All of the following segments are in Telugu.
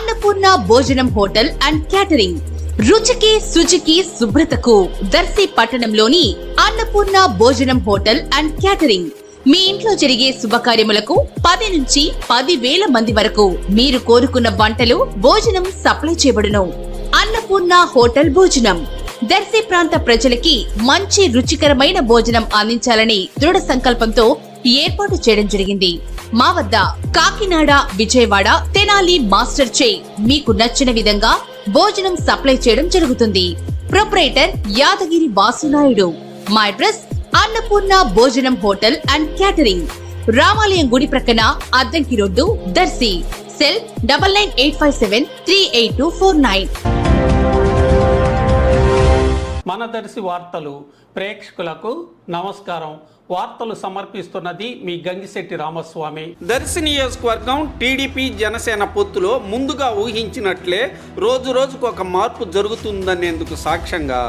అన్నపూర్ణ భోజనం హోటల్ అండ్ క్యాటరింగ్. రుచికి శుచికి శుభ్రతకు దర్శి పట్టణంలోని అన్నపూర్ణ భోజనం హోటల్ అండ్ క్యాటరింగ్. మీ ఇంట్లో జరిగే శుభకార్యములకు 10 నుంచి 10,000 మంది వరకు మీరు కోరుకున్న వంటలు, భోజనం సప్లై చేయబడును. అన్నపూర్ణ హోటల్ భోజనం దర్శి ప్రాంత ప్రజలకి మంచి రుచికరమైన భోజనం అందించాలని దృఢ సంకల్పంతో ఏర్పాటు చేయడం జరిగింది. మా వద్ద కాకినాడ, విజయవాడ, తెనాలి మాస్టర్ చే మీకు నచ్చిన విధంగా భోజనం సప్లై చేయడం జరుగుతుంది. ప్రొపరేటర్ యాదగిరి వాసునాయుడు. మా అడ్రస్ అన్నపూర్ణ భోజనం హోటల్ అండ్ క్యాటరింగ్, రామాలయం గుడి ప్రక్కన, అద్దంకి రోడ్డు, దర్శి. సెల్ 9985738249. మన దర్శి వార్తలు ప్రేక్షకులకు నమస్కారం. వార్తలు సమర్పిస్తున్నది మీ గంగిశెట్టి రామస్వామి. దర్శి నియోజకవర్గం టీడీపీ జనసేన పొత్తులో ముందుగా ఊహించినట్లే రోజు రోజుకు ఒక మార్పు జరుగుతుందనేందుకు సాక్ష్యంగా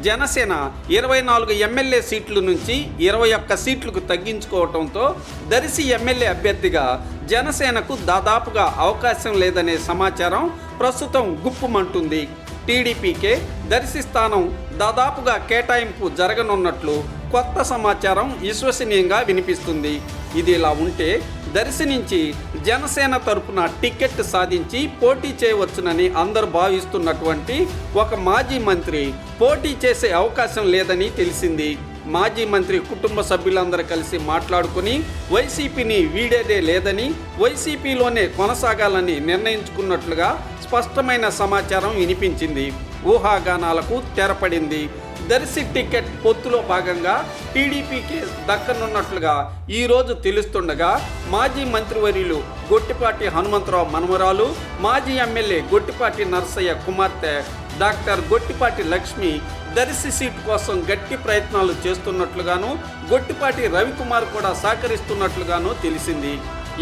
జనసేన 24 ఎమ్మెల్యే సీట్ల నుంచి 21 సీట్లకు తగ్గించుకోవడంతో దర్శి ఎమ్మెల్యే అభ్యర్థిగా జనసేనకు దాదాపుగా అవకాశం లేదనే సమాచారం ప్రస్తుతం గుప్పుమంటుంది. టీడీపీకే దర్శి స్థానం దాదాపుగా కేటాయింపు జరగనున్నట్లు కొత్త సమాచారం విశ్వసనీయంగా వినిపిస్తుంది. ఇది ఇలా ఉంటే దర్శి నుంచి జనసేన తరపున టికెట్ సాధించి పోటీ చేయవచ్చునని అందరూ భావిస్తున్నటువంటి ఒక మాజీ మంత్రి పోటీ చేసే అవకాశం లేదని తెలిసింది. మాజీ మంత్రి కుటుంబ సభ్యులందరూ కలిసి మాట్లాడుకుని వైసీపీని వీడేదే లేదని, వైసీపీలోనే కొనసాగాలని నిర్ణయించుకున్నట్లుగా స్పష్టమైన సమాచారం వినిపించింది. ఊహాగానాలకు తెరపడింది. దర్శి టికెట్ పొత్తులో భాగంగా టీడీపీకి దక్కనున్నట్లుగా ఈరోజు తెలుస్తుండగా మాజీ మంత్రివర్యులు గొట్టిపాటి హనుమంతరావు మనమరాలు, మాజీ ఎమ్మెల్యే గొట్టిపాటి నరసయ్య కుమార్తె డాక్టర్ గొట్టిపాటి లక్ష్మి దర్శి సీటు కోసం గట్టి ప్రయత్నాలు చేస్తున్నట్లుగాను, గొట్టిపాటి రవికుమార్ కూడా సహకరిస్తున్నట్లుగాను తెలిసింది.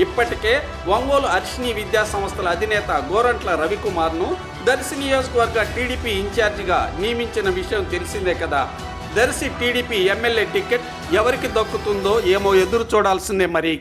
ఇప్పటికే ఒంగోలు అర్షిని విద్యా సంస్థల అధినేత గోరంట్ల రవికుమార్ను దర్శి నియోజకవర్గ టీడీపీ ఇన్ఛార్జిగా నియమించిన విషయం తెలిసిందే కదా. దర్శి టీడీపీ ఎమ్మెల్యే టికెట్ ఎవరికి దక్కుతుందో ఏమో ఎదురు చూడాల్సిందే మరి.